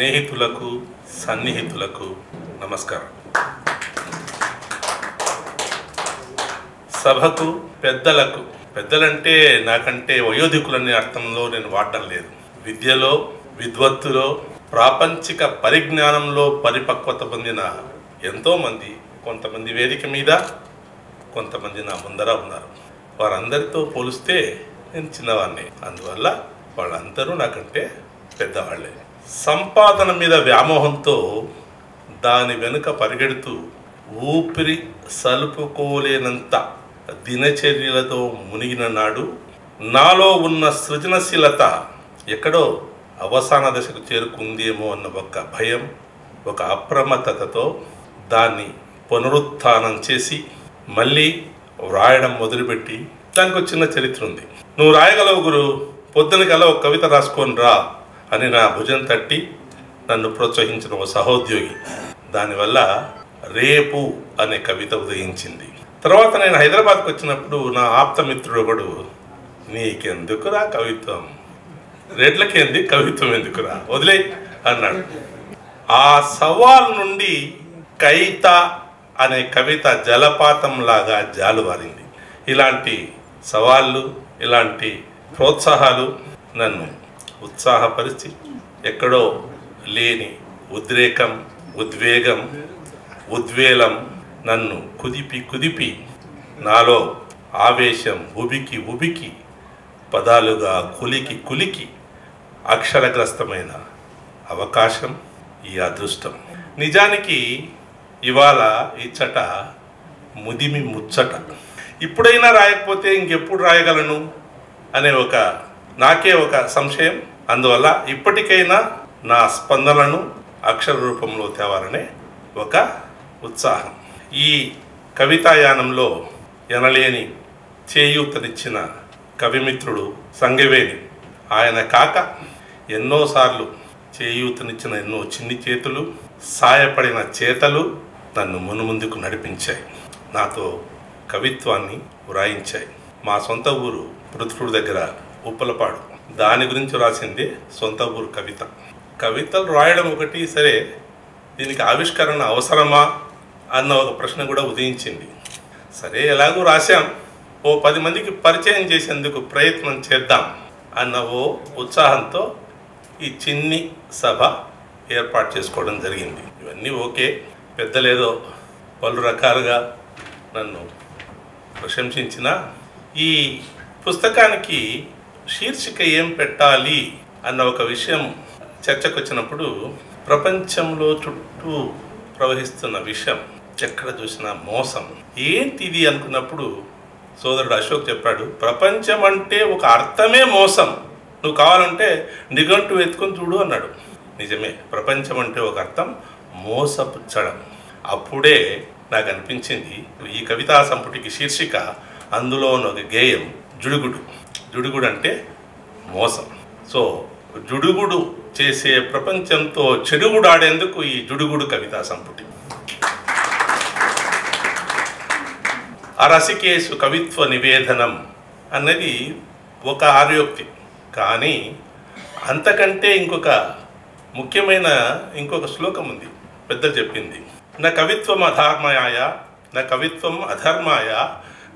స్నేహితులకు సన్నిహితులకు నమస్కారం. సభకు పెద్దలకు, పెద్దలంటే నాకంటే వయోధికులనే అర్థంలో నేను వాడడం లేదు. విద్యలో, విద్వత్తులో, ప్రాపంచిక పరిజ్ఞానంలో పరిపక్వత పొందిన ఎంతోమంది, కొంతమంది వేదిక మీద, కొంతమంది నా ముందర ఉన్నారు. వారందరితో పోలిస్తే నేను చిన్నవాడిని. అందువల్ల వాళ్ళందరూ నాకంటే పెద్దవాళ్ళే. సంపాదన మీద వ్యామోహంతో దాని వెనుక పరిగెడుతూ ఊపిరి సలుపుకోలేనంత దినచర్యలతో మునిగిన నాడు నాలో ఉన్న సృజనశీలత ఎక్కడో అవసాన దశకు చేరుకుందేమో అన్న ఒక భయం, ఒక అప్రమత్తతతో దాన్ని పునరుత్థానం చేసి మళ్ళీ వ్రాయడం మొదలుపెట్టి, దానికి ఒక చిన్న చరిత్ర ఉంది. నువ్వు రాయగలవు గురు, పొద్దునకల్లా ఒక కవిత రాసుకొని రా అని నా భుజం తట్టి నన్ను ప్రోత్సహించిన ఒక సహోద్యోగి. దానివల్ల రేపు అనే కవిత ఉదయించింది. తర్వాత నేను హైదరాబాద్కి వచ్చినప్పుడు నా ఆప్తమిత్రుడు ఒకడు, నీకెందుకురా కవిత్వం, రేట్లకేంది కవిత్వం ఎందుకురా, వదిలే అన్నాడు. ఆ సవాల్ నుండి కైత అనే కవిత జలపాతంలాగా జాలువారింది. ఇలాంటి సవాళ్ళు, ఇలాంటి ప్రోత్సాహాలు నన్ను ఉత్సాహపరిచి ఎక్కడో లేని ఉద్రేకం, ఉద్వేగం, ఉద్వేలం నన్ను కుదిపి నాలో ఆవేశం ఉబికి పదాలుగా కులికి అక్షరగ్రస్తమైన అవకాశం, ఈ అదృష్టం. నిజానికి ఇవాళ ఇచ్చట ముదిమి ముచ్చట. ఇప్పుడైనా రాయకపోతే ఇంకెప్పుడు రాయగలను అనే నాకే ఒక సంశయం. అందువల్ల ఇప్పటికైనా నా స్పందనను అక్షర రూపంలో తేవాలనే ఒక ఉత్సాహం. ఈ కవితాయానంలో ఎనలేని చేయూతనిచ్చిన కవిమిత్రుడు సంగవేణి. ఆయన కాక ఎన్నోసార్లు చేయూతనిచ్చిన ఎన్నో చిన్ని చేతులు, సాయపడిన చేతలు నన్ను మునుముందుకు నడిపించాయి, నాతో కవిత్వాన్ని వ్రాయించాయి. మా సొంత ఊరు పృథ్వూరు దగ్గర ఉప్పలపాడు, దాని గురించి రాసిందే సొంత ఊరు కవిత. కవితలు రాయడం ఒకటి సరే, దీనికి ఆవిష్కరణ అవసరమా అన్న ఒక ప్రశ్న కూడా ఉదయించింది. సరే, ఎలాగూ రాశాం, ఓ 10 మందికి పరిచయం చేసేందుకు ప్రయత్నం చేద్దాం అన్న ఓ ఉత్సాహంతో ఈ చిన్ని సభ ఏర్పాటు చేసుకోవడం జరిగింది. ఇవన్నీ ఓకే. పెద్దలేదో పలు రకాలుగా నన్ను ప్రశంసించిన ఈ పుస్తకానికి శీర్షిక ఏం పెట్టాలి అన్న ఒక విషయం చర్చకు వచ్చినప్పుడు, ప్రపంచంలో చుట్టూ ప్రవహిస్తున్న విషయం, ఎక్కడ చూసినా మోసం, ఏంటిది అనుకున్నప్పుడు సోదరుడు అశోక్ చెప్పాడు, ప్రపంచం అంటే ఒక అర్థమే మోసం, నువ్వు కావాలంటే నిఘంటు ఎత్తుకొని చూడు అన్నాడు. నిజమే, ప్రపంచం అంటే ఒక అర్థం మోసపుచ్చడం. అప్పుడే నాకు అనిపించింది ఈ కవితా సంపుటికి శీర్షిక, అందులో ఉన్న ఒక గేయం జుడుగుడు అంటే మోసం. సో జుడుగుడు చేసే ప్రపంచంతో చెడుగుడాడేందుకు ఈ జుడుగుడు కవితా సంపుటి. అరసికేసు కవిత్వ నివేదనం అన్నది ఒక ఆర్యోక్తి. కానీ అంతకంటే ముఖ్యమైన ఇంకొక శ్లోకం ఉంది, పెద్దలు చెప్పింది. నా కవిత్వం అధర్మాయ, నా కవిత్వం అధర్మాయ,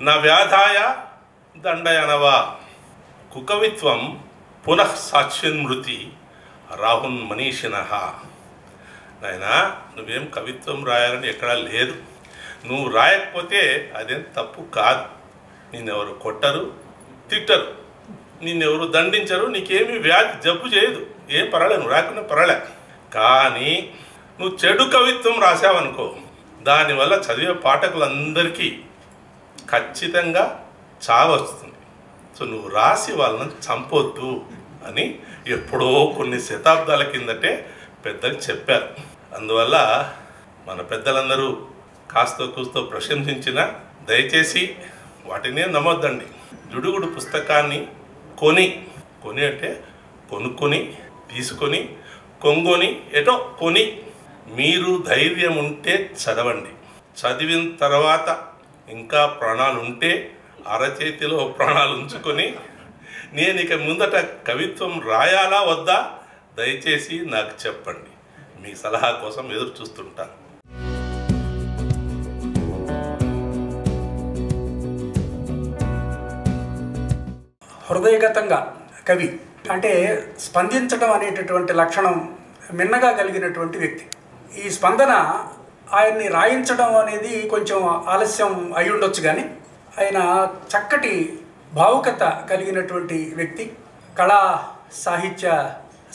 నా వ్యాధాయ దండయనవా, కుకవిత్వం పునః సాక్షిన్మృతి రాహున్ మనీషినః. నాయనా, నువ్వేం కవిత్వం రాయాలని ఎక్కడా లేదు. నువ్వు రాయకపోతే అదేం తప్పు కాదు. నిన్నెవరు కొట్టరు, తిట్టరు, నిన్నెవరు దండించరు, నీకేమీ వ్యాధి జబ్బు చేయదు, ఏం పర్వాలేదు, నువ్వు రాకుండా పర్వాలే. కానీ నువ్వు చెడు కవిత్వం రాసావనుకో, దానివల్ల చదివే పాఠకులందరికీ ఖచ్చితంగా చావు వస్తుంది. సో నువ్వు రాసి వాళ్ళని చంపొద్దు అని ఎప్పుడో కొన్ని శతాబ్దాల కిందటే పెద్దలు చెప్పారు. అందువల్ల మన పెద్దలందరూ కాస్తో కూస్తో ప్రశంసించిన దయచేసి వాటినే నమ్మొద్దండి. జుడుగుడు పుస్తకాన్ని కొని అంటే కొనుక్కొని, తీసుకొని, కొంగొని, ఎటో కొని మీరు ధైర్యం ఉంటే చదవండి. చదివిన తర్వాత ఇంకా ప్రాణాలు ఉంటే అరచేతిలో ప్రాణాలు ఉంచుకొని, నేను ఇక ముందట కవిత్వం రాయాలా వద్దా దయచేసి నాకు చెప్పండి. మీ సలహా కోసం ఎదురు చూస్తుంటాను. హృదయగతంగా కవి అంటే స్పందించడం అనేటటువంటి లక్షణం మిన్నగా కలిగినటువంటి వ్యక్తి. ఈ స్పందన ఆయన్ని రాయించడం అనేది కొంచెం ఆలస్యం అయి ఉండొచ్చు, కానీ ఆయన చక్కటి భావుకత కలిగినటువంటి వ్యక్తి. కళా సాహిత్య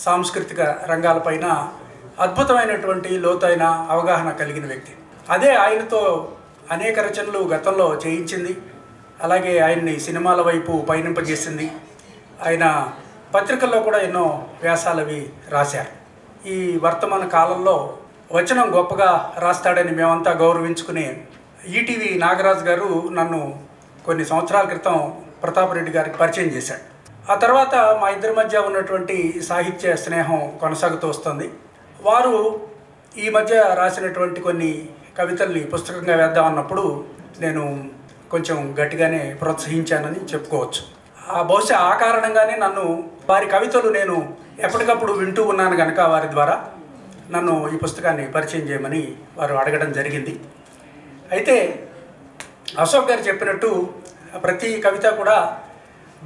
సాంస్కృతిక రంగాలపైన అద్భుతమైనటువంటి లోతైన అవగాహన కలిగిన వ్యక్తి. అదే ఆయనతో అనేక రచనలు గతంలో చేయించింది. అలాగే ఆయన్ని సినిమాల వైపు పయనింపజేసింది. ఆయన పత్రికల్లో కూడా ఎన్నో వ్యాసాలవి రాశారు. ఈ వర్తమాన కాలంలో వచనం గొప్పగా రాస్తాడని మేమంతా గౌరవించుకునే ఈటీవీ నాగరాజు గారు నన్ను కొన్ని సంవత్సరాల క్రితం ప్రతాప్ రెడ్డి గారికి పరిచయం చేశాడు. ఆ తర్వాత మా ఇద్దరి మధ్య ఉన్నటువంటి సాహిత్య స్నేహం కొనసాగుతూ వస్తుంది. వారు ఈ మధ్య రాసినటువంటి కొన్ని కవితల్ని పుస్తకంగా వేద్దామన్నప్పుడు నేను కొంచెం గట్టిగానే ప్రోత్సహించానని చెప్పుకోవచ్చు. బహుశా ఆ కారణంగానే నన్ను వారి కవితలు నేను ఎప్పటికప్పుడు వింటూ ఉన్నాను కనుక వారి ద్వారా నన్ను ఈ పుస్తకాన్ని పరిచయం చేయమని వారు అడగడం జరిగింది. అయితే అశోక్ గారు చెప్పినట్టు ప్రతి కవిత కూడా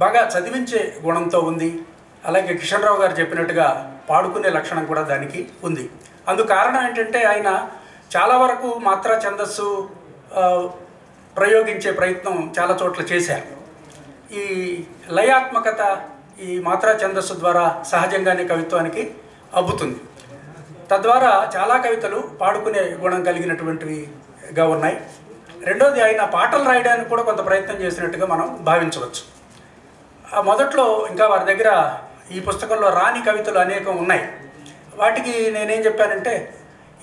బాగా చదివించే గుణంతో ఉంది. అలాగే కిషన్ రావు గారు చెప్పినట్టుగా పాడుకునే లక్షణం కూడా దానికి ఉంది. అందుకు కారణం ఏంటంటే ఆయన చాలా వరకు మాత్రా ఛందస్సు ప్రయోగించే ప్రయత్నం చాలా చోట్ల చేశారు. ఈ లయాత్మకత ఈ మాత్రా ఛందస్సు ద్వారా సహజంగానే కవిత్వానికి అబ్బుతుంది. తద్వారా చాలా కవితలు పాడుకునే గుణం కలిగినటువంటివిగా ఉన్నాయి. రెండోది, ఆయన పాటలు రాయడానికి కూడా కొంత ప్రయత్నం చేసినట్టుగా మనం భావించవచ్చు. మొదట్లో ఇంకా వారి దగ్గర ఈ పుస్తకంలో రాని కవితలు అనేకం ఉన్నాయి. వాటికి నేనేం చెప్పానంటే,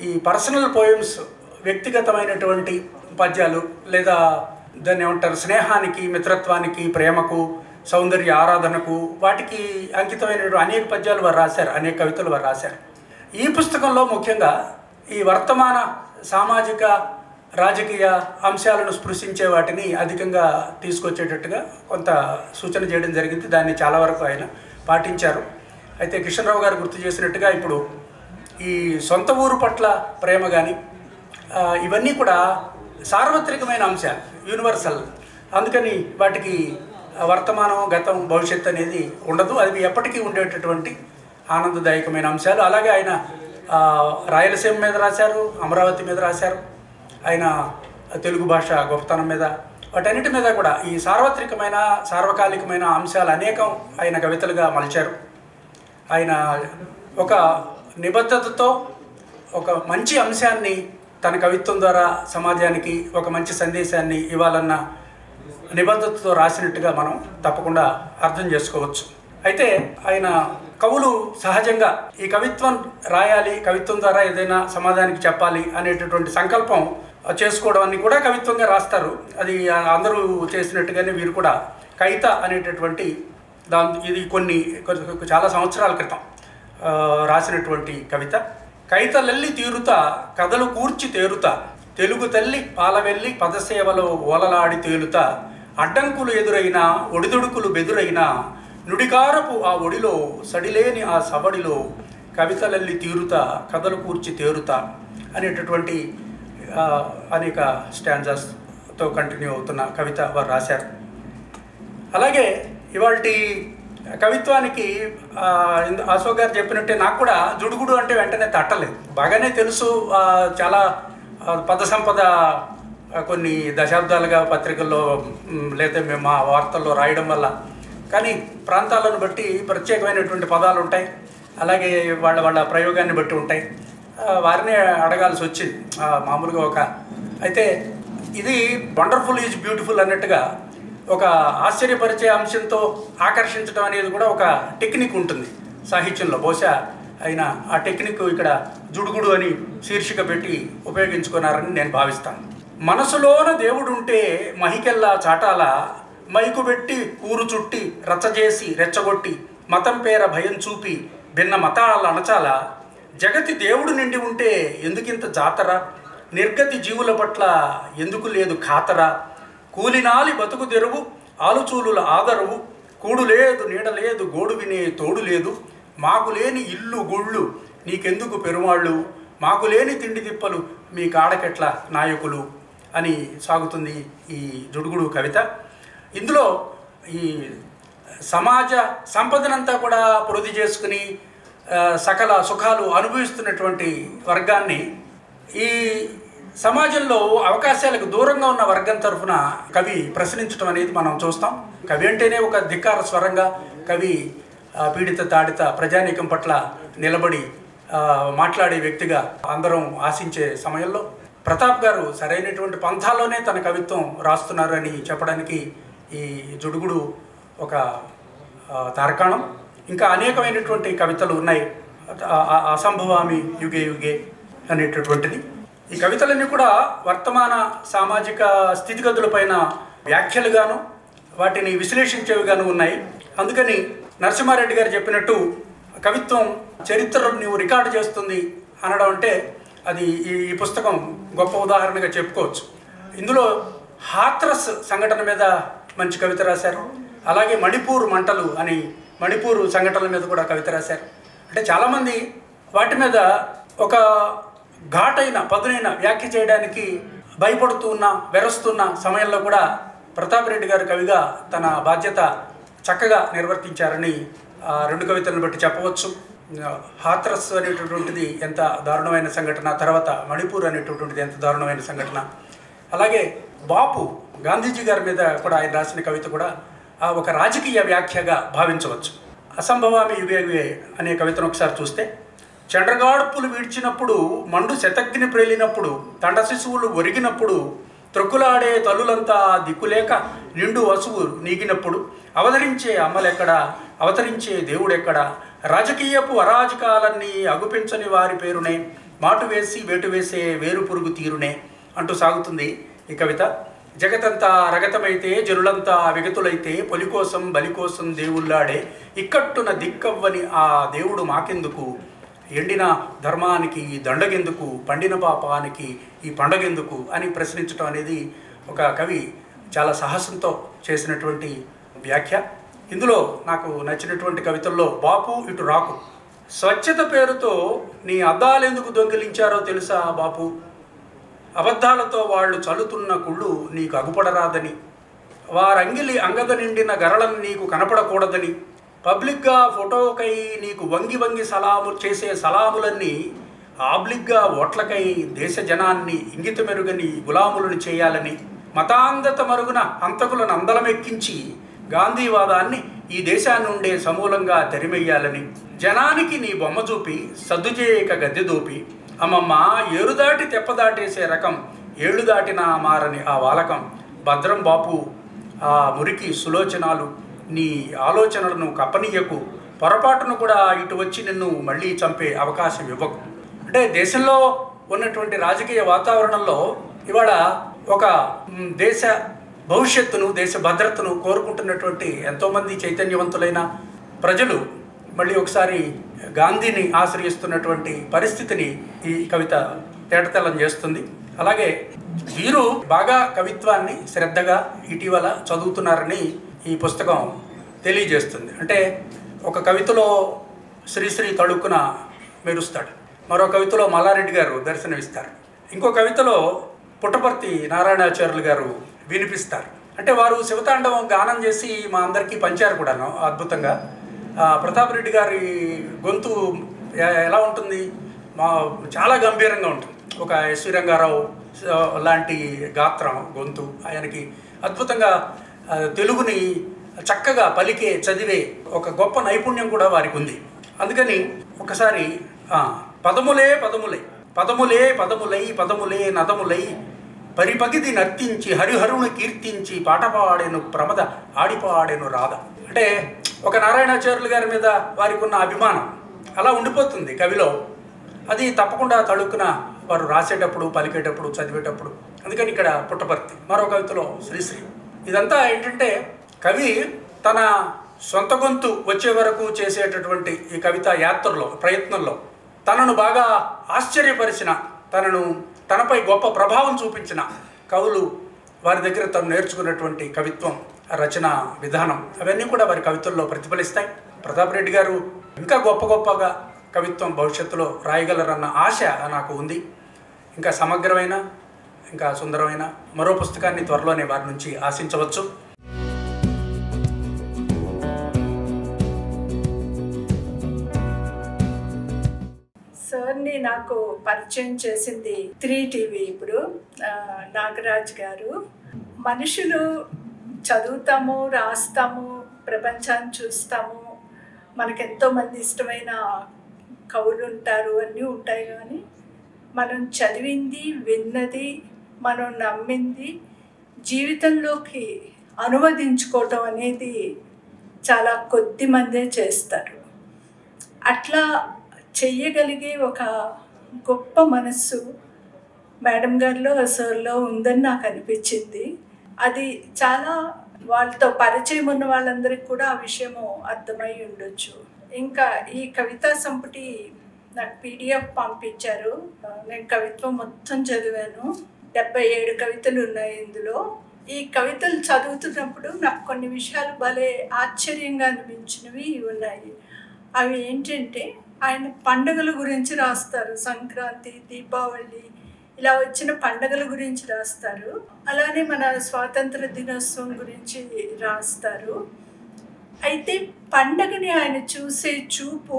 ఈ పర్సనల్ పోయమ్స్, వ్యక్తిగతమైనటువంటి పద్యాలు, లేదా దాన్ని ఏమంటారు, స్నేహానికి, మిత్రత్వానికి, ప్రేమకు, సౌందర్య ఆరాధనకు, వాటికి అంకితమైనటువంటి అనేక పద్యాలు వారు రాశారు, అనేక కవితలు వారు రాశారు. ఈ పుస్తకంలో ముఖ్యంగా ఈ వర్తమాన సామాజిక రాజకీయ అంశాలను స్పృశించే వాటిని అధికంగా తీసుకొచ్చేటట్టుగా కొంత సూచన చేయడం జరిగింది. దాన్ని చాలా వరకు ఆయన పాటించారు. అయితే కిషన్ రావు గారు గుర్తు చేసినట్టుగా ఇప్పుడు ఈ సొంత ఊరు పట్ల ప్రేమ కానీ ఇవన్నీ కూడా సార్వత్రికమైన అంశాలు, యూనివర్సల్. అందుకని వాటికి వర్తమానం, గతం, భవిష్యత్తు అనేది ఉండదు. అవి ఎప్పటికీ ఉండేటటువంటి ఆనందదాయకమైన అంశాలు. అలాగే ఆయన రాయలసీమ మీద రాశారు, అమరావతి మీద రాశారు, ఆయన తెలుగు భాష గొప్పతనం మీద, వాటన్నిటి మీద కూడా ఈ సార్వత్రికమైన సార్వకాలికమైన అంశాలు అనేకం ఆయన కవితలుగా మలిచారు. ఆయన ఒక నిబద్ధతతో ఒక మంచి అంశాన్ని తన కవిత్వం ద్వారా సమాజానికి ఒక మంచి సందేశాన్ని ఇవ్వాలన్న నిబద్ధతతో రాసినట్టుగా మనం తప్పకుండా అర్థం చేసుకోవచ్చు. అయితే ఆయన కవులు సహజంగా ఈ కవిత్వం రాయాలి, కవిత్వం ద్వారా ఏదైనా సమాజానికి చెప్పాలి అనేటటువంటి సంకల్పం చేసుకోవడం అన్ని కూడా కవిత్వంగా రాస్తారు. అది అందరూ చేసినట్టుగానే వీరు కూడా కవిత అనేటటువంటి ఇది చాలా సంవత్సరాల క్రితం రాసినటువంటి కవిత. కైతలెల్లి తీరుతా కథలు కూర్చి తేరుతా, తెలుగు తల్లి పాలవెల్లి పదసేవలో ఓలలాడి తేలుతా, అడ్డంకులు ఎదురైనా ఒడిదుడుకులు బెదురైనా, నుడికారపు ఆ ఒడిలో సడిలేని ఆ సవడిలో, కవితలెల్లి తీరుతా కథలు కూర్చి తేరుతా అనేటటువంటి అనేక స్టాంజాస్తో కంటిన్యూ అవుతున్న కవిత వారు రాశారు. అలాగే ఇవాళ కవిత్వానికి అశోక్ గారు చెప్పినట్టే నాకు కూడా జుడుగుడు అంటే వెంటనే తట్టలేదు. బాగానే తెలుసు, చాలా పద సంపద కొన్ని దశాబ్దాలుగా పత్రికల్లో లేదా మేము మా వార్తల్లో రాయడం వల్ల. కానీ ప్రాంతాలను బట్టి ప్రత్యేకమైనటువంటి పదాలు ఉంటాయి, అలాగే వాళ్ళ ప్రయోగాన్ని బట్టి ఉంటాయి. వారినే అడగాల్సి వచ్చింది మామూలుగా. అయితే ఇది వండర్ఫుల్ ఈజ్ బ్యూటిఫుల్ అన్నట్టుగా ఒక ఆశ్చర్యపరిచే అంశంతో ఆకర్షించడం అనేది కూడా ఒక టెక్నిక్ ఉంటుంది సాహిత్యంలో. బహుశా ఆయన ఆ టెక్నిక్ ఇక్కడ జుడుగుడు అని శీర్షిక పెట్టి ఉపయోగించుకున్నారని నేను భావిస్తాను. మనసులోన దేవుడుంటే మహికెల్లా చాటాల, మైకు పెట్టి ఊరు చుట్టి రచ్చజేసి రెచ్చగొట్టి, మతం పేర భయం చూపి భిన్న మతాల అణచాల, జగతి దేవుడు నిండి ఉంటే ఎందుకింత జాతర, నిర్గతి జీవుల పట్ల ఎందుకు లేదు ఖాతర, కూలినాలి బతుకు తెరువు ఆలుచూలుల ఆదరవు, కూడు లేదు నీడ లేదు గోడు వినే తోడు లేదు, మాకు లేని ఇల్లు గుళ్ళు నీకెందుకు పెరుమాళ్ళు, మాకు లేని తిండి తిప్పలు మీ కాడకెట్ల నాయకులు అని సాగుతుంది ఈ జుడుగుడు కవిత. ఇందులో ఈ సమాజ సంపదనంతా కూడా పొరుది చేసుకుని సకల సుఖాలు అనుభవిస్తున్నటువంటి వర్గాన్ని ఈ సమాజంలో అవకాశాలకు దూరంగా ఉన్న వర్గం తరఫున కవి ప్రశ్నించడం అనేది మనం చూస్తాం. కవి అంటేనే ఒక ధిక్కార స్వరంగా కవి పీడిత తాడిత ప్రజానీకం పట్ల నిలబడి మాట్లాడే వ్యక్తిగా అందరం ఆశించే సమయంలో ప్రతాప్ గారు సరైనటువంటి పంథాలోనే తన కవిత్వం రాస్తున్నారని చెప్పడానికి ఈ జుడుగుడు ఒక తార్కాణం. ఇంకా అనేకమైనటువంటి కవితలు ఉన్నాయి. అసంభవామి యుగే యుగే అనేటటువంటిది. ఈ కవితలన్నీ కూడా వర్తమాన సామాజిక స్థితిగతులపైన వ్యాఖ్యలుగాను వాటిని విశ్లేషించేవిగాను ఉన్నాయి. అందుకని నరసింహారెడ్డి గారు చెప్పినట్టు కవిత్వం చరిత్రను నీవు రికార్డు చేస్తుంది అనడం అంటే అది ఈ పుస్తకం గొప్ప ఉదాహరణగా చెప్పుకోవచ్చు. ఇందులో హాత్రస్ సంఘటన మీద మంచి కవిత రాశారు. అలాగే మణిపూర్ మంటలు అని మణిపూర్ సంఘటనల మీద కూడా కవిత రాశారు. అంటే చాలామంది వాటి మీద ఒక ఘాటైన పదునైన వ్యాఖ్య చేయడానికి భయపడుతూ ఉన్న వెరస్తున్న సమయంలో కూడా ప్రతాప్ రెడ్డి గారు కవిగా తన బాధ్యత చక్కగా నిర్వర్తించారని రెండు కవితలను బట్టి చెప్పవచ్చు. హాత్రస్ అనేటటువంటిది ఎంత దారుణమైన సంఘటన, తర్వాత మణిపూర్ అనేటటువంటిది ఎంత దారుణమైన సంఘటన. అలాగే బాపు గాంధీజీ గారి మీద కూడా ఆయన రాసిన కవిత కూడా ఒక రాజకీయ వ్యాఖ్యగా భావించవచ్చు. అసంభవామి యుగే అనే కవితను ఒకసారి చూస్తే, చెండ్రగాడుపులు వీడ్చినప్పుడు, మండు శతగ్ని ప్రేలినప్పుడు, తండ శిశువులు ఒరిగినప్పుడు, త్రొక్కులాడే తల్లులంతా దిక్కులేక నిండు వసువు నీగినప్పుడు, అవతరించే అమ్మలెక్కడా, అవతరించే దేవుడెక్కడా, రాజకీయపు అరాజకాలన్నీ అగుపించని వారి పేరునే, మాటు వేసి వేటు వేసే వేరు పురుగు తీరునే అంటూ సాగుతుంది ఈ కవిత. జగతంతా రగతమైతే, జనులంతా విగతులైతే, పొలి కోసం బలి కోసం దేవుళ్ళాడే, ఇక్కట్టున దిక్కవ్వని ఆ దేవుడు మాకెందుకు, ఎండిన ధర్మానికి దండగెందుకు, పండిన పాపానికి ఈ పండగెందుకు అని ప్రశ్నించడం అనేది ఒక కవి చాలా సాహసంతో చేసినటువంటి వ్యాఖ్య. ఇందులో నాకు నచ్చినటువంటి కవితల్లో బాపు ఇటు రాకు, స్వచ్ఛత పేరుతో నీ అద్దాలెందుకు దొంగిలించారో తెలుసా బాపు, అబద్ధాలతో వాళ్ళు చల్లుతున్న కుళ్ళు నీకు అగుపడరాదని, వారంగిలి అంగద నిండిన గరళం నీకు కనపడకూడదని, పబ్లిక్గా ఫోటోకై నీకు వంగి వంగి సలాము చేసే సలాములన్నీ ఆబ్లిక్గా ఓట్లకై దేశ జనాన్ని ఇంగిత మెరుగని గులాములను చేయాలని, మతాంధత మరుగున హంతకులను అందలమెక్కించి గాంధీవాదాన్ని ఈ దేశాన్ని ఉండే సమూలంగా తెరిమెయ్యాలని, జనానికి నీ బొమ్మ చూపి సద్దుచేయక గద్దె దోపి, అమ్మమ్మ ఏరుదాటి తెప్పదాటేసే రకం, ఏళ్ళు దాటినా మారని ఆ వాలకం, భద్రం బాపు ఆ మురికి సులోచనాలు, నీ ఆలోచనలను కప్పనీయకు, పొరపాటును కూడా ఇటు వచ్చి నిన్ను మళ్ళీ చంపే అవకాశం ఇవ్వకు. అంటే దేశంలో ఉన్నటువంటి రాజకీయ వాతావరణంలో ఇవాళ ఒక దేశ భవిష్యత్తును, దేశ భద్రతను కోరుకుంటున్నటువంటి ఎంతోమంది చైతన్యవంతులైన ప్రజలు మళ్ళీ ఒకసారి గాంధీని ఆశ్రయిస్తున్నటువంటి పరిస్థితిని ఈ కవిత తేటతెల్లం చేస్తుంది. అలాగే వీరు బాగా కవిత్వాన్ని శ్రద్ధగా ఇటీవల చదువుతున్నారని ఈ పుస్తకం తెలియజేస్తుంది. అంటే ఒక కవితలో శ్రీశ్రీ తడుక్కున మెరుస్తాడు, మరో కవితలో మల్లారెడ్డి గారు దర్శనమిస్తారు, ఇంకో కవితలో పుట్టపర్తి నారాయణాచార్యులు గారు వినిపిస్తారు. అంటే వారు శివతాండవం గానం చేసి మా అందరికీ పంచారు కూడాను అద్భుతంగా. ప్రతాప్ రెడ్డి గారి గొంతు ఎలా ఉంటుంది, చాలా గంభీరంగా ఉంటుంది. ఒక ఎస్వి రంగారావు లాంటి గాత్రం గొంతు ఆయనకి, అద్భుతంగా తెలుగుని చక్కగా పలికే చదివే ఒక గొప్ప నైపుణ్యం కూడా వారికి ఉంది. అందుకని ఒకసారి పదములే పదములై పదములే పదములై పదములే నదములై పరిపగిది నర్తించి హరిహరుని కీర్తించి పాటపాడెను ప్రమద ఆడిపాడెను రాధ. అంటే ఒక నారాయణాచార్యులు గారి మీద వారికి ఉన్న అభిమానం అలా ఉండిపోతుంది కవిలో. అది తప్పకుండా తడుక్కున వారు రాసేటప్పుడు, పలికేటప్పుడు, చదివేటప్పుడు. అందుకని ఇక్కడ పుట్టపర్తి, మరో కవితలో శ్రీశ్రీ. ఇదంతా ఏంటంటే కవి తన సొంత గొంతు వచ్చే వరకు చేసేటటువంటి ఈ కవిత యాత్రలో, ప్రయత్నంలో తనను బాగా ఆశ్చర్యపరిచిన, తనపై గొప్ప ప్రభావం చూపించిన కవులు వారి దగ్గర తను నేర్చుకున్నటువంటి కవిత్వం, రచన విధానం అవన్నీ కూడా వారి కవితల్లో ప్రతిఫలిస్తాయి. ప్రతాప్ రెడ్డి గారు ఇంకా గొప్పగా కవిత్వం భవిష్యత్తులో రాయగలరన్న ఆశ నాకు ఉంది. ఇంకా సమగ్రమైన, ఇంకా సుందరమైన మరో పుస్తకాన్ని త్వరలోనే వారి నుంచి ఆశించవచ్చు. సార్ని నాకు పరిచయం చేసింది 3TV. ఇప్పుడు నాగరాజ్ గారు. మనుషులు చదువుతాము, రాస్తాము, ప్రపంచాన్ని చూస్తాము, మనకెంతో మంది ఇష్టమైన కవులు ఉంటారు, అన్నీ ఉంటాయి. కానీ మనం చదివింది, విన్నది, మనం నమ్మింది జీవితంలోకి అనువదించుకోవటం అనేది చాలా కొద్ది మందే చేస్తారు. అట్లా చెయ్యగలిగే ఒక గొప్ప మనస్సు మేడం గారిలో, సార్లో ఉందని నాకు అనిపించింది. అది చాలా వాళ్ళతో పరిచయం ఉన్న వాళ్ళందరికీ కూడా ఆ విషయము అర్థమై ఉండొచ్చు. ఇంకా ఈ కవితా సంపుటి నాకు PDF పంపించారు. నేను కవిత్వం మొత్తం చదివాను. 77 కవితలు ఉన్నాయి ఇందులో. ఈ కవితలు చదువుతున్నప్పుడు నాకు కొన్ని విషయాలు భలే ఆశ్చర్యంగా అనిపించినవి ఉన్నాయి. అవి ఏంటంటే, ఆయన పండుగల గురించి రాస్తారు. సంక్రాంతి, దీపావళి, ఇలా వచ్చిన పండుగల గురించి రాస్తారు. అలానే మన స్వాతంత్ర దినోత్సవం గురించి రాస్తారు. అయితే పండుగని ఆయన చూసే చూపు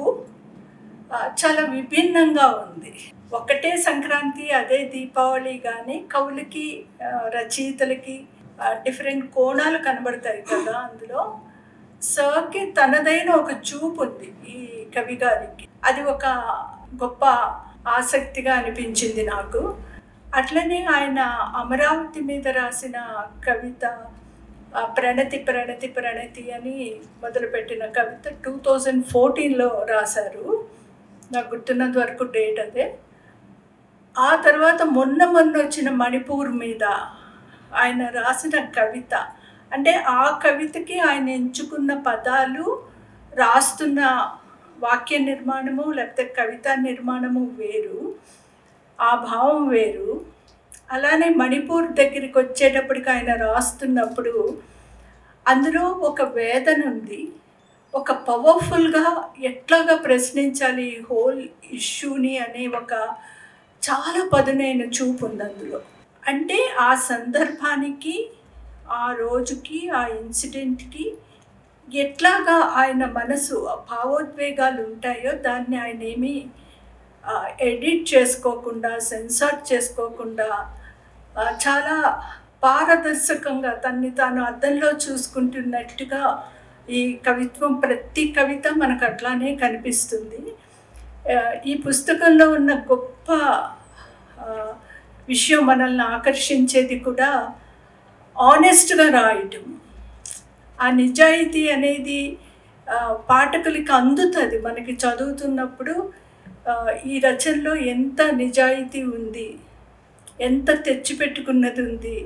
చాలా విభిన్నంగా ఉంది. ఒకటే సంక్రాంతి, అదే దీపావళి, కానీ కవులకి, రచయితలకి డిఫరెంట్ కోణాలు కనబడతాయి కదా అందులో. సార్కి తనదైన ఒక చూపు ఉంది ఈ కవి గారికి. అది ఒక గొప్ప ఆసక్తిగా అనిపించింది నాకు. అట్లనే ఆయన అమరావతి మీద రాసిన కవిత ప్రణతి ప్రణతి ప్రణతి అని మొదలుపెట్టిన కవిత 2014లో రాశారు. నాకు గుర్తున్నంత వరకు డేట్ అదే. ఆ తర్వాత మొన్న వచ్చిన మణిపూర్ మీద ఆయన రాసిన కవిత, అంటే ఆ కవితకి ఆయన ఎంచుకున్న పదాలు, రాస్తున్న వాక్య నిర్మాణము లేకపోతే కవితా నిర్మాణము వేరు, ఆ భావం వేరు. అలానే మణిపూర్ దగ్గరికి వచ్చేటప్పటికి ఆయన రాస్తున్నప్పుడు అందులో ఒక వేదన ఉంది. ఒక పవర్ఫుల్గా ఎట్లాగా ప్రశ్నించాలి ఈ హోల్ ఇష్యూని అనే ఒక చాలా పదునైన చూపు ఉంది అందులో. అంటే ఆ సందర్భానికి, ఆ రోజుకి, ఆ ఇన్సిడెంట్కి ఎట్లాగా ఆయన మనసు భావోద్వేగాలు ఉంటాయో దాన్ని ఆయన ఏమీ ఎడిట్ చేసుకోకుండా, సెన్సార్ చేసుకోకుండా చాలా పారదర్శకంగా తన్ని తాను అద్దంలో చూసుకుంటున్నట్టుగా ఈ కవిత్వం, ప్రతి కవిత మనకు అట్లానే కనిపిస్తుంది. ఈ పుస్తకంలో ఉన్న గొప్ప విషయం, మనల్ని ఆకర్షించేది కూడా ఆనెస్ట్గా రాయటం. ఆ నిజాయితీ అనేది పాఠకులకి అందుతుంది. మనకి చదువుతున్నప్పుడు ఈ రచనలో ఎంత నిజాయితీ ఉంది, ఎంత తెచ్చిపెట్టుకున్నది ఉంది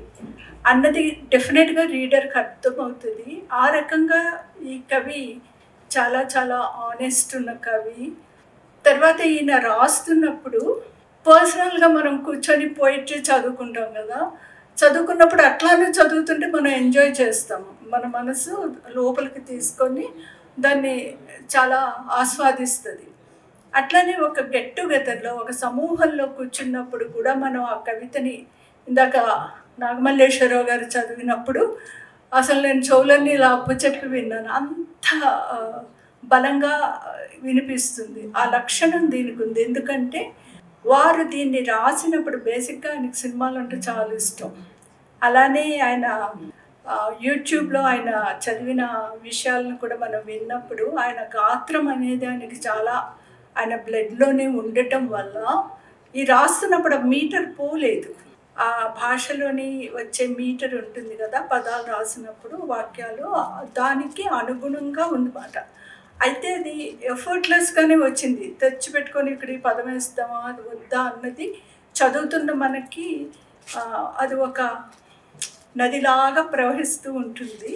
అన్నది డెఫినెట్గా రీడర్కి అర్థమవుతుంది. ఆ రకంగా ఈ కవి చాలా చాలా ఆనెస్ట్ ఉన్న కవి. తర్వాత ఈయన రాస్తున్నప్పుడు పర్సనల్గా మనం కూర్చొని పోయిట్రీ చదువుకుంటాం కదా, చదువుకున్నప్పుడు అట్లానే చదువుతుంటే మనం ఎంజాయ్ చేస్తాము. మన మనసు లోపలికి తీసుకొని దాన్ని చాలా ఆస్వాదిస్తుంది. అట్లానే ఒక గెట్ టుగెదర్లో, ఒక సమూహంలో కూర్చున్నప్పుడు కూడా మనం ఆ కవితని, ఇందాక నాగమల్లేశ్వరరావు గారు చదివినప్పుడు అసలు నేను చెవులన్నీ ఇలా అప్పచెప్పి విన్నాను. అంత బలంగా వినిపిస్తుంది. ఆ లక్షణం దీనికి ఉంది. ఎందుకంటే వారు దీన్ని రాసినప్పుడు బేసిక్గా ఆయనకు సినిమాలు అంటే చాలా ఇష్టం. అలానే ఆయన యూట్యూబ్లో ఆయన చదివిన విషయాలను కూడా మనం విన్నప్పుడు ఆయన గాత్రం అనేది ఆయనకి చాలా, ఆయన బ్లడ్లోనే ఉండటం వల్ల ఈ రాస్తున్నప్పుడు మీటర్ పోలేదు. ఆ భాషలోని వచ్చే మీటర్ ఉంటుంది కదా, పదాలు రాసినప్పుడు వాక్యాలు, దానికి అనుగుణంగా ఉందన్నమాట. అయితే అది ఎఫర్ట్లెస్గానే వచ్చింది. తెచ్చిపెట్టుకొని ఇక్కడ ఈ పదం వేస్తామా అది వద్దా అన్నది చదువుతున్న మనకి అది ఒక నదిలాగా ప్రవహిస్తూ ఉంటుంది.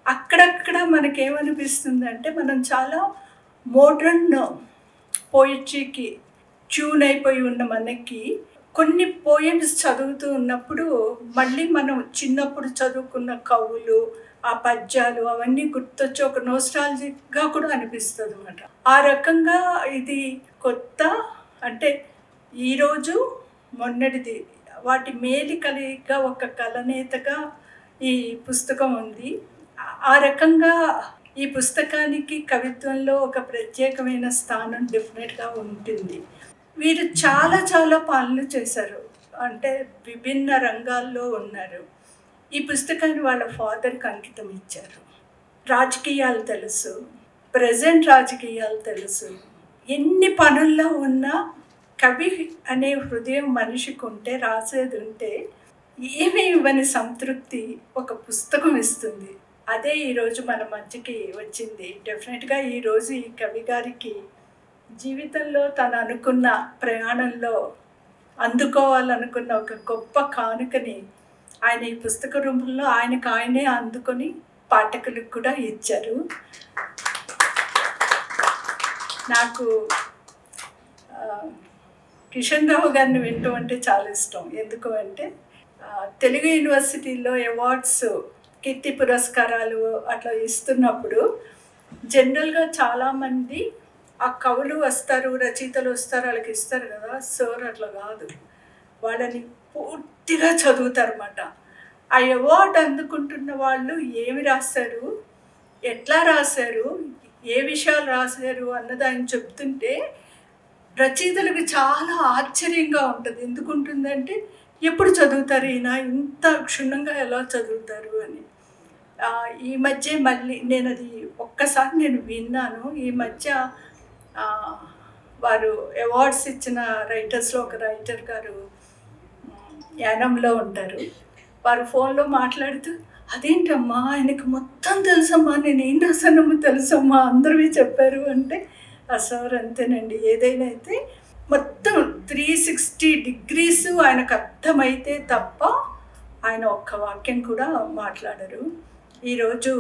అక్కడక్కడ మనకేమనిపిస్తుంది అంటే, మనం చాలా మోడ్రన్ పోయిట్రీకి ట్యూన్ అయిపోయి ఉన్న మనకి కొన్ని పోయమ్స్ చదువుతూ ఉన్నప్పుడు మళ్ళీ మనం చిన్నప్పుడు చదువుకున్న కవులు, ఆ పద్యాలు అవన్నీ గుర్తొచ్చి ఒక నోస్టాలజిక్గా కూడా అనిపిస్తుంది అన్నమాట. ఆ రకంగా ఇది కొత్త, అంటే ఈరోజు మొన్నటిది వాటి మేలు కలిగా ఒక కలనేతగా ఈ పుస్తకం ఉంది. ఆ రకంగా ఈ పుస్తకానికి కవిత్వంలో ఒక ప్రత్యేకమైన స్థానం డెఫినెట్గా ఉంటుంది. వీరు చాలా చాలా పనులు చేశారు, అంటే విభిన్న రంగాల్లో ఉన్నారు. ఈ పుస్తకాన్ని వాళ్ళ ఫాదర్కి అంకితం ఇచ్చారు. రాజకీయాలు తెలుసు, ప్రజెంట్ రాజకీయాలు తెలుసు. ఎన్ని పనుల్లో ఉన్నా కవి అనే హృదయం మనిషికి ఉంటే, రాసేది ఉంటే ఏమీ ఇవ్వని సంతృప్తి ఒక పుస్తకం ఇస్తుంది. అదే ఈరోజు మన మధ్యకి వచ్చింది. డెఫినెట్గా ఈరోజు ఈ కవి గారికి జీవితంలో తను అనుకున్న ప్రయాణంలో అందుకోవాలనుకున్న ఒక గొప్ప కానుకని ఆయన ఈ పుస్తక రూపంలో ఆయనే అందుకొని పాఠకులకు కూడా ఇచ్చారు. నాకు కిషన్ రావు గారిని వినటం అంటే చాలా ఇష్టం. ఎందుకు అంటే తెలుగు యూనివర్సిటీలో అవార్డ్స్, కీర్తి పురస్కారాలు అట్లా ఇస్తున్నప్పుడు జనరల్గా చాలామంది ఆ కవులు వస్తారు, రచయితలు వస్తారు, వాళ్ళకి ఇస్తారు కదా. సార్ అట్లా కాదు, వాళ్ళని పూర్తిగా చదువుతారు అన్నమాట. ఆ అవార్డు అందుకుంటున్న వాళ్ళు ఏమి రాశారు, ఎట్లా రాశారు, ఏ విషయాలు రాశారు అన్నది ఆయన చెప్తుంటే రచయితలకు చాలా ఆశ్చర్యంగా ఉంటుంది. ఎందుకు ఉంటుందంటే ఎప్పుడు చదువుతారు ఈయన, ఇంత క్షుణ్ణంగా ఎలా చదువుతారు అని. ఈ మధ్య మళ్ళీ నేను అది ఒక్కసారి విన్నాను. ఈ మధ్య వారు అవార్డ్స్ ఇచ్చిన రైటర్స్లో ఒక రైటర్ గారు యానంలో ఉంటారు. వారు ఫోన్లో మాట్లాడుతూ, అదేంటమ్మా ఆయనకు మొత్తం తెలుసమ్మా, నేనేం రాసానమ్మా తెలుసమ్మా, అందరివి చెప్పారు అంటే, సార్ అంతేనండి, ఏదైనా అయితే మొత్తం 360 degrees ఆయనకు అర్థమైతే తప్ప ఆయన ఒక్క వాక్యం కూడా మాట్లాడరు. ఈరోజు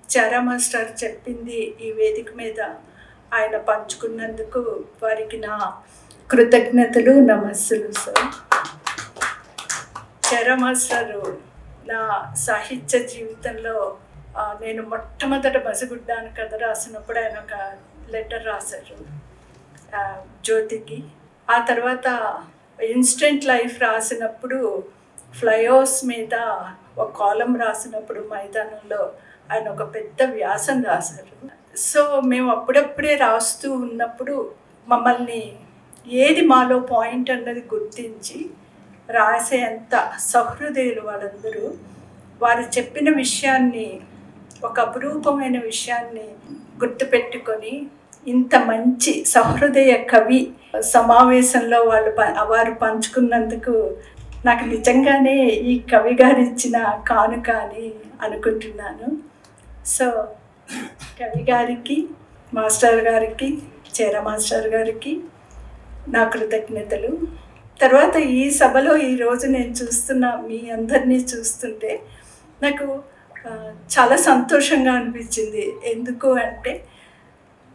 చారా మాస్టర్ చెప్పింది ఈ వేదిక మీద ఆయన పంచుకున్నందుకు వారికి నా కృతజ్ఞతలు, నమస్సులు సార్. చారా మాస్టరు నా సాహిత్య జీవితంలో నేను మొట్టమొదట మసిగుడ్డ అని కథ రాసినప్పుడు ఆయన ఒక లెటర్ రాశారు జ్యోతికి. ఆ తర్వాత ఇన్స్టెంట్ లైఫ్ రాసినప్పుడు, ఫ్లైఓవర్స్ మీద ఒక కాలం రాసినప్పుడు మైదానంలో ఆయన ఒక పెద్ద వ్యాసం రాశారు. సో మేము అప్పుడప్పుడే రాస్తూ ఉన్నప్పుడు మమ్మల్ని ఏది మాలో పాయింట్ అన్నది గుర్తించి రాసేంత సహృదయులు వాళ్ళందరూ. వారు చెప్పిన విషయాన్ని, ఒక అపురూపమైన విషయాన్ని గుర్తుపెట్టుకొని ఇంత మంచి సహృదయ కవి సమావేశంలో వారు పంచుకున్నందుకు నాకు నిజంగానే ఈ కవి గారు ఇచ్చిన కానుక అని అనుకుంటున్నాను. సో కవి గారికి, మాస్టర్ గారికి, చారా మాస్టర్ గారికి నా కృతజ్ఞతలు. తర్వాత ఈ సభలో ఈరోజు నేను చూస్తున్న మీ అందరినీ చూస్తుంటే నాకు చాలా సంతోషంగా అనిపించింది. ఎందుకు అంటే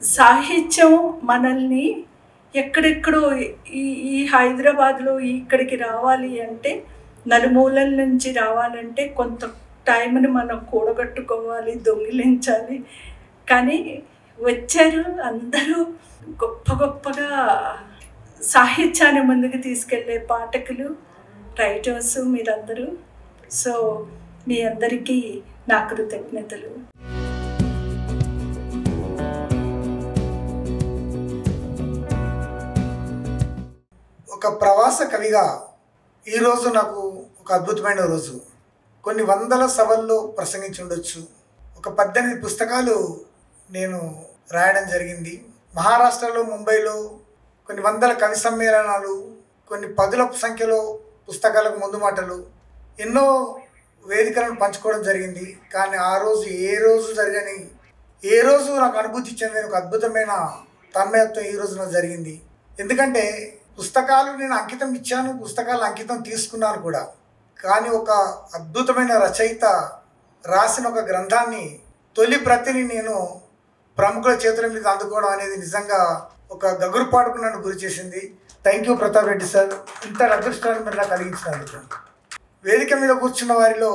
సాహిత్యం మనల్ని ఎక్కడెక్కడో ఈ హైదరాబాద్లో ఇక్కడికి రావాలి అంటే, నలుమూలల నుంచి రావాలంటే కొంత టైంని మనం కూడగట్టుకోవాలి, దొంగిలించాలి. కానీ వచ్చారు అందరూ గొప్ప గొప్పగా సాహిత్యాన్ని ముందుకు తీసుకెళ్లే పాఠకులు, రైటర్స్ మీరందరూ. సో మీ అందరికీ నా కృతజ్ఞతలు. ఒక ప్రవాస కవిగా ఈరోజు నాకు ఒక అద్భుతమైన రోజు. కొన్ని వందల సభల్లో ప్రసంగించి ఉండొచ్చు. ఒక 18 పుస్తకాలు నేను రాయడం జరిగింది. మహారాష్ట్రలో, ముంబైలో కొన్ని వందల కవి సమ్మేళనాలు, కొన్ని పదుల సంఖ్యలో పుస్తకాలకు ముందు మాటలు, ఎన్నో వేదికలను పంచుకోవడం జరిగింది. కానీ ఆ రోజు ఏ రోజు నాకు అనుభూతి చెందిన ఒక అద్భుతమైన తన్మయత్వం ఈ రోజు నాకు జరిగింది. ఎందుకంటే పుస్తకాలు నేను అంకితం ఇచ్చాను, పుస్తకాలు అంకితం తీసుకున్నాను కూడా. కానీ ఒక అద్భుతమైన రచయిత రాసిన ఒక గ్రంథాన్ని, తొలి ప్రతిని నేను ప్రముఖుల చేతుల మీద అందుకోవడం అనేది నిజంగా ఒక గగురుపాటుకు నన్ను గురి చేసింది. Thank you Pratap Reddy sir, ఇంత అదృష్టాన్ని మీరు నాకు కలిగించినందుకు. వేదిక మీద కూర్చున్న వారిలో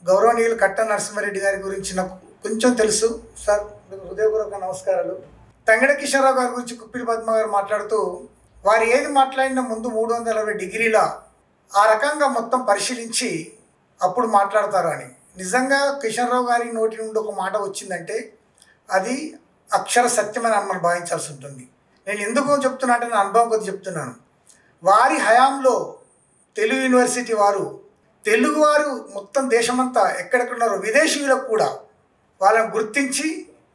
గౌరవనీయులు కట్ట నరసింహారెడ్డి గారి గురించి నాకు కొంచెం తెలుసు సార్. హృదయపూర్వక నమస్కారాలు. తంగెడ కిషన్రావు గారి గురించి కుప్పిలి పద్మ గారు మాట్లాడుతూ వారు ఏది మాట్లాడినా ముందు 360 డిగ్రీల ఆ రకంగా మొత్తం పరిశీలించి అప్పుడు మాట్లాడతారు అని. నిజంగా కిషన్రావు గారి నోటి నుండి ఒక మాట వచ్చిందంటే అది అక్షర సత్యమని మనం భావించాల్సి ఉంటుంది. నేను ఎందుకు చెప్తున్నా అంటే నా అనుభవం కొద్ది చెప్తున్నాను. వారి హయాంలో తెలుగు యూనివర్సిటీ వారు తెలుగువారు మొత్తం దేశమంతా ఎక్కడెక్కడున్నారో విదేశీయులకు కూడా వాళ్ళని గుర్తించి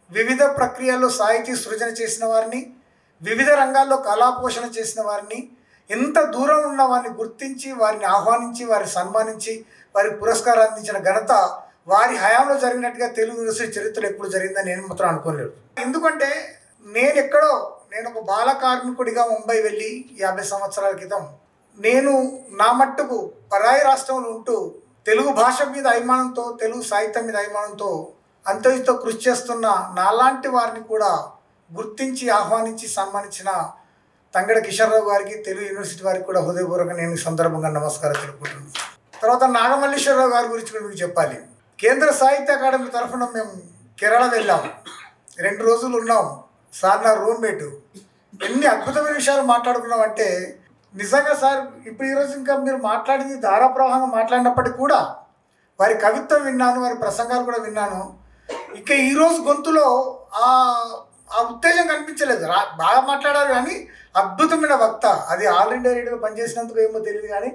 వివిధ ప్రక్రియల్లో సాహితీ సృజన చేసిన వారిని, వివిధ రంగాల్లో కళాపోషణ చేసిన వారిని, ఎంత దూరం ఉన్న వారిని గుర్తించి వారిని ఆహ్వానించి వారిని సన్మానించి వారికి పురస్కారం అందించిన ఘనత వారి హయాంలో జరిగినట్టుగా తెలుగు యూనివర్సిటీ చరిత్రలో ఎప్పుడు జరిగిందని నేను మాత్రం అనుకోలేదు. ఎందుకంటే నేను ఒక బాల కార్మికుడిగా ముంబై వెళ్ళి 50 సంవత్సరాల క్రితం నేను నా మట్టుకు పరాయి రాష్ట్రంలో ఉంటూ తెలుగు భాష మీద అభిమానంతో, తెలుగు సాహిత్యం మీద అభిమానంతో అంతటితో కృషి చేస్తున్న నాలాంటి వారిని కూడా గుర్తించి ఆహ్వానించి సన్మానించిన తంగెడ కిషన్రావు గారికి, తెలుగు యూనివర్సిటీ వారికి కూడా హృదయపూర్వకంగా నేను ఈ సందర్భంగా నమస్కారం తెలుపుకుంటున్నాను. తర్వాత నాగమల్లేశ్వరరావు గారి గురించి కూడా మీకు చెప్పాలి. కేంద్ర సాహిత్య అకాడమీ తరఫున మేము కేరళ వెళ్ళాం, 2 రోజులు ఉన్నాం. సార్ నా రూమ్మేటు. ఎన్ని అద్భుతమైన విషయాలు మాట్లాడుకున్నాం అంటే నిజంగా సార్ ఇప్పుడు ఈరోజు ఇంకా మీరు మాట్లాడింది ధారాప్రవాహంగా మాట్లాడినప్పటికీ కూడా వారి కవిత్వం విన్నాను, వారి ప్రసంగాలు కూడా విన్నాను. ఇంకా ఈరోజు గొంతులో ఆ ఉత్తేజం కనిపించలేదు. బాగా మాట్లాడారు కానీ అద్భుతమైన వక్త. అది ఆల్ ఇండియా రేడియోలో పనిచేసినందుకు ఏమో తెలియదు కానీ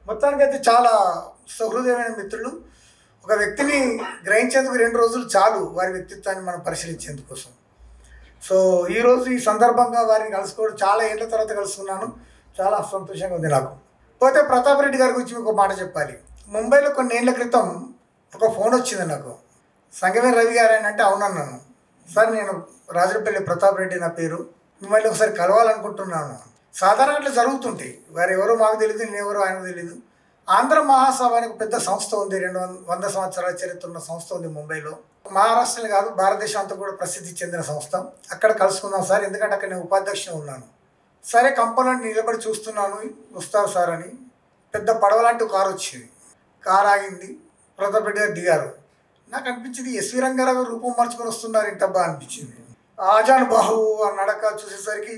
మొత్తానికైతే చాలా సహృదయమైన మిత్రులు. ఒక వ్యక్తిని గ్రహించేందుకు 2 రోజులు చాలు వారి వ్యక్తిత్వాన్ని మనం పరిశీలించేందుకోసం. సో ఈరోజు ఈ సందర్భంగా వారిని కలుసుకోవడం చాలా ఏళ్ళ తర్వాత కలుసుకున్నాను. చాలా సంతోషంగా ఉంది నాకు. పోతే ప్రతాప్ రెడ్డి గారి గురించి మీకు ఒక మాట చెప్పాలి. ముంబైలో కొన్ని ఏళ్ళ క్రితం ఒక ఫోన్ వచ్చింది నాకు. సంగవేర్ రవి గారు అని అంటే అవునన్నాను. సార్ నేను రాజులపల్లి ప్రతాప్ రెడ్డి నా పేరు, మిమ్మల్ని ఒకసారి కలవాలనుకుంటున్నాను. సాధారణంగా అట్లా జరుగుతుంటాయి. వారు ఎవరో మాకు తెలియదు, నేనెవరో ఆయనకు తెలీదు. ఆంధ్ర మహాసభ అనే ఒక పెద్ద సంస్థ ఉంది, 200 సంవత్సరాల చరిత్ర ఉన్న సంస్థ ఉంది ముంబైలో. మహారాష్ట్రలో కాదు భారతదేశం అంతా కూడా ప్రసిద్ధి చెందిన సంస్థ. అక్కడ కలుసుకుందాం సార్, ఎందుకంటే అక్కడ నేను ఉపాధ్యక్షుని ఉన్నాను. సరే కంపౌండ్ నిలబడి చూస్తున్నాను, వస్తారు సార్ అని. పెద్ద పడవలాంటి కారు వచ్చింది. కారు ఆగింది, ప్రతాప్ రెడ్డి గారు దిగారు. నాకు అనిపించింది ఎస్వి రంగారావు రూపం మార్చుకొని వస్తున్నారు ఏంటబ్బా అనిపించింది. ఆజాన్ బాహు ఆ నడక చూసేసరికి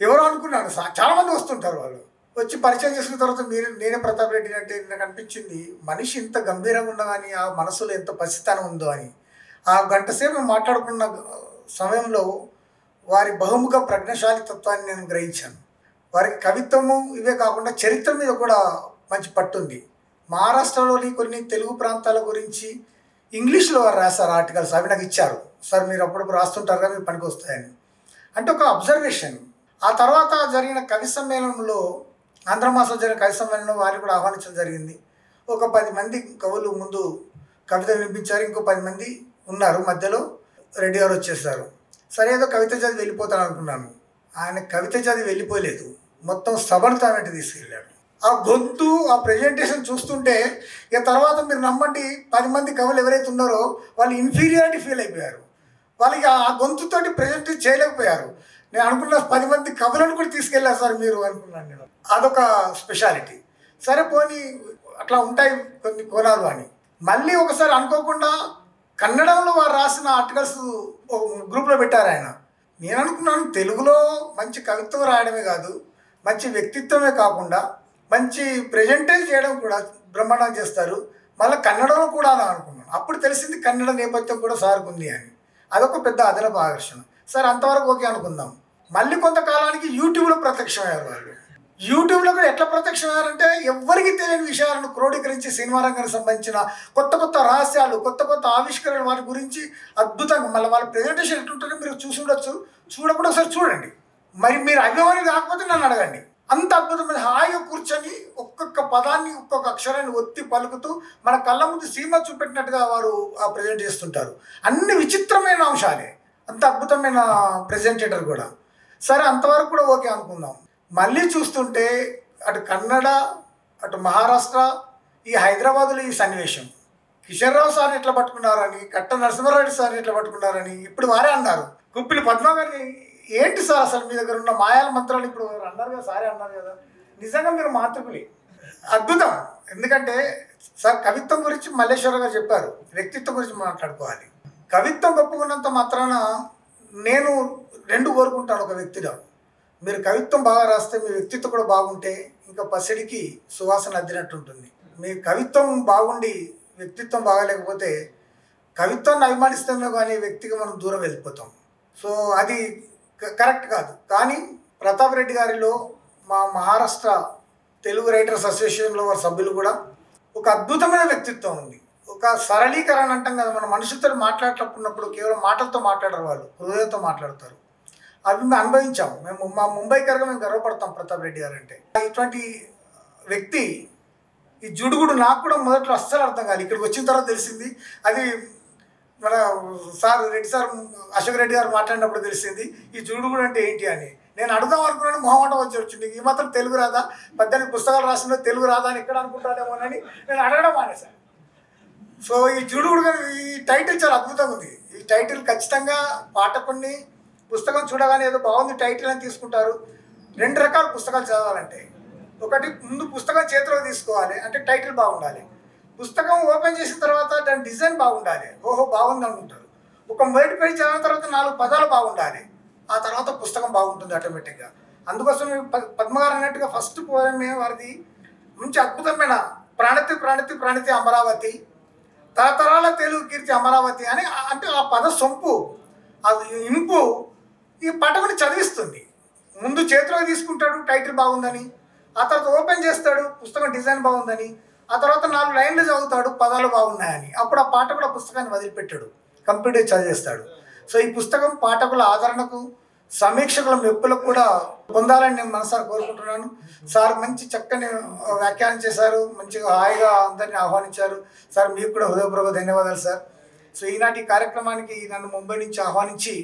ఎవరో అనుకున్నాను. చాలామంది వస్తుంటారు. వాళ్ళు వచ్చి పరిచయం చేసుకున్న తర్వాత నేనే ప్రతాప్ రెడ్డి అంటే నాకు అనిపించింది మనిషి ఇంత గంభీరంగా ఉన్నా కానీ ఆ మనసులో ఎంత పసితనం ఉందో అని. ఆ గంట సేపు మాట్లాడుకున్న సమయంలో వారి బహుముఖ ప్రజ్ఞశాలి తత్వాన్ని నేను గ్రహించాను. వారికి కవిత్వము ఇవే కాకుండా చరిత్ర మీద కూడా మంచి పట్టుంది. మహారాష్ట్రలోని కొన్ని తెలుగు ప్రాంతాల గురించి ఇంగ్లీష్లో వారు రాశారు ఆర్టికల్స్, అవి నాకు ఇచ్చారు. సార్ మీరు అప్పుడప్పుడు రాస్తుంటారు కదా, మీరు పనికి వస్తాయని అంటే ఒక అబ్జర్వేషన్. ఆ తర్వాత జరిగిన కవి సమ్మేళనంలో, ఆంధ్రమాసంలో జరిగిన కవి సమ్మేళనంలో వారిని కూడా ఆహ్వానించడం జరిగింది. ఒక 10 మంది కవులు ముందు కవిత వినిపించారు. ఇంకో 10 మంది ఉన్నారు. మధ్యలో రెడ్డి గారు వచ్చేసారు. సరే ఏదో కవిత చదివి వెళ్ళిపోతాను అనుకున్నాను. ఆయన కవిత చదివి వెళ్ళిపోలేదు, మొత్తం సభను తానంటే తీసుకెళ్ళాడు. ఆ గొంతు, ఆ ప్రెజెంటేషన్ చూస్తుంటే ఇక తర్వాత మీరు నమ్మండి 10 మంది కవులు ఎవరైతే ఉన్నారో వాళ్ళు ఇన్ఫీరియారిటీ ఫీల్ అయిపోయారు. వాళ్ళకి ఆ గొంతుతోటి ప్రజెంట్ చేయలేకపోయారు. నేను అనుకున్న 10 మంది కవులను కూడా తీసుకెళ్ళారు సార్ మీరు అనుకున్నాను నేను. అదొక స్పెషాలిటీ. సరే పోనీ అట్లా ఉంటాయి కొన్ని కోణాలు అని. మళ్ళీ ఒకసారి అనుకోకుండా కన్నడంలో వారు రాసిన ఆర్టికల్స్ గ్రూప్లో పెట్టారు ఆయన. నేను అనుకున్నాను తెలుగులో మంచి కవిత్వం రాయడమే కాదు, మంచి వ్యక్తిత్వమే కాకుండా మంచి ప్రెజెంటేజ్ చేయడం కూడా బ్రహ్మాండంగా చేస్తారు, మళ్ళీ కన్నడంలో కూడా అని అనుకున్నాను. అప్పుడు తెలిసింది కన్నడ నేపథ్యం కూడా సార్కు ఉంది అని. అదొక పెద్ద అదనపు ఆకర్షణ. సరే అంతవరకు ఓకే అనుకుందాం. మళ్ళీ కొంతకాలానికి యూట్యూబ్లో ప్రత్యక్షమయ్యారు వాళ్ళు. యూట్యూబ్లో కూడా ఎట్లా ప్రత్యక్షమయ్యారంటే ఎవ్వరికి తెలియని విషయాలను క్రోడీకరించి సినిమా రంగానికి సంబంధించిన కొత్త కొత్త రహస్యాలు, కొత్త కొత్త ఆవిష్కరణలు వాటి గురించి అద్భుతంగా మళ్ళీ వాళ్ళ ప్రెజెంటేషన్ ఎట్లుంటుందో మీరు చూసి ఉండొచ్చు. చూడకుండా ఒకసారి చూడండి. మరి మీరు అభిమాని కాకపోతే నన్ను అడగండి. అంత అద్భుతమైన హాయిగా కూర్చొని ఒక్కొక్క పదాన్ని ఒక్కొక్క అక్షరాన్ని ఒత్తి పలుకుతూ మన కళ్ళ ముందు సీమ చూపెట్టినట్టుగా వారు ఆ ప్రజెంట్ చేస్తుంటారు. అన్ని విచిత్రమైన అంశాలే, అంత అద్భుతమైన ప్రెజెంటేటర్ కూడా. సరే అంతవరకు కూడా ఓకే అనుకుందాం. మళ్ళీ చూస్తుంటే అటు కన్నడ, అటు మహారాష్ట్ర, ఈ హైదరాబాదులో ఈ సన్నివేశం కిషన్రావు సార్ని ఎట్లా పట్టుకున్నారని, కట్ట నరసింహారెడ్డి సార్ని ఎట్లా పట్టుకున్నారని ఇప్పుడు వారే అన్నారు. కుప్పిలి పద్మ గారిని ఏంటి సార్ అసలు మీ దగ్గర ఉన్న మాయాల మంత్రాలు ఇప్పుడు అన్నారు కదా, సారే అన్నారు కదా. నిజంగా మీరు మాతృకులే, అద్భుతం. ఎందుకంటే సార్ కవిత్వం గురించి మల్లేశ్వర గారు చెప్పారు, వ్యక్తిత్వం గురించి మాట్లాడుకోవాలి. కవిత్వం గొప్పకున్నంత మాత్రాన నేను రెండు కోరుకుంటాను ఒక వ్యక్తిలో. మీరు కవిత్వం బాగా రాస్తే మీ వ్యక్తిత్వం కూడా బాగుంటే ఇంకా పసిడికి సువాసన అద్దినట్టు ఉంటుంది. మీ కవిత్వం బాగుండి వ్యక్తిత్వం బాగాలేకపోతే కవిత్వాన్ని అభిమానిస్తామే కానీ వ్యక్తిగా మనం దూరం వెళ్ళిపోతాం. సో అది కరెక్ట్ కాదు. కానీ ప్రతాప్ రెడ్డి గారిలో మా మహారాష్ట్ర తెలుగు రైటర్స్ అసోసియేషన్లో వారి సభ్యులు కూడా ఒక అద్భుతమైన వ్యక్తిత్వం ఉంది. ఒక సరళీకరణ అంటాం కదా, మన మనుషులతో మాట్లాడుతున్నప్పుడు కేవలం మాటలతో మాట్లాడరు, వాళ్ళు హృదయంతో మాట్లాడతారు. అవి మేము అనుభవించాము. మా ముంబైకర్గా మేము గర్వపడతాం ప్రతాప్ రెడ్డి గారు అంటే. ఇటువంటి వ్యక్తి ఈ జుడుగుడు నాకు కూడా మొదట్లో అస్సలు అర్థం కాదు. ఇక్కడికి వచ్చిన తర్వాత తెలిసింది. అది మన రెడ్డి సార్ అశోక్ రెడ్డి గారు మాట్లాడినప్పుడు తెలిసింది ఈ జుడుగుడు అంటే ఏంటి అని. నేను అడుగుదాం అనుకున్నాను, మొహమాటం వచ్చి వచ్చింది. ఈ మాత్రం తెలుగు రాదా, 18 పుస్తకాలు రాసిన తెలుగు రాదా అని ఇక్కడ అనుకుంటానేమోనని నేను అడగడం మానేశాను. సో ఈ జుడుగుడు ఈ టైటిల్ చాలా అద్భుతంగా ఉంది. ఈ టైటిల్ ఖచ్చితంగా పాఠకుడిని పుస్తకం చూడగానే ఏదో బాగుంది టైటిల్ అని తీసుకుంటారు. 2 రకాల పుస్తకాలు చదవాలంటే, ఒకటి ముందు పుస్తకం చేతిలో తీసుకోవాలి, అంటే టైటిల్ బాగుండాలి. పుస్తకం ఓపెన్ చేసిన తర్వాత దాని డిజైన్ బాగుండాలి, ఓహో బాగుంది అనుకుంటారు. ఒక మొదటి పేజీ చదివిన తర్వాత 4 పదాలు బాగుండాలి, ఆ తర్వాత పుస్తకం బాగుంటుంది ఆటోమేటిక్గా. అందుకోసం పద్మగారు అన్నట్టుగా ఫస్ట్ పోయమే వారిది మంచి అద్భుతమైన ప్రాణతి ప్రాణతి ప్రాణతి అమరావతి, తరతరాల తెలుగు కీర్తి అమరావతి అని, అంటే ఆ పద సొంపు, అది ఇంపు ఈ పటకుని చదివిస్తుంది. ముందు చేతిలో తీసుకుంటాడు టైటిల్ బాగుందని, ఆ తర్వాత ఓపెన్ చేస్తాడు పుస్తకం డిజైన్ బాగుందని, ఆ తర్వాత 4 లైన్లు చదువుతాడు పదాలు బాగున్నాయని. అప్పుడు ఆ పాఠకుడు ఆ పుస్తకాన్ని వదిలిపెట్టాడు, కంప్లీట్గా చదివేస్తాడు. సో ఈ పుస్తకం పాఠకుల ఆదరణకు, సమీక్షకుల మెప్పులకు కూడా పొందాలని నేను మనసారి కోరుకుంటున్నాను. సార్ మంచి చక్కని వ్యాఖ్యానం చేశారు, మంచిగా హాయిగా అందరినీ ఆహ్వానించారు. సార్ మీకు కూడా హృదయపూర్వక ధన్యవాదాలు సార్. సో ఈనాటి కార్యక్రమానికి నన్ను ముంబై నుంచి ఆహ్వానించి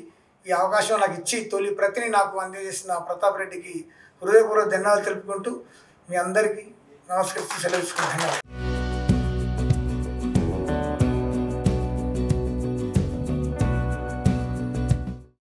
ఈ అవకాశం నాకు ఇచ్చి తొలి ప్రతిని నాకు అందజేసిన ప్రతాప్ రెడ్డికి హృదయపూర్వక ధన్యవాదాలు తెలుపుకుంటూ మీ అందరికీ నమస్కరించి సెలవు తీసుకుంటున్నాను.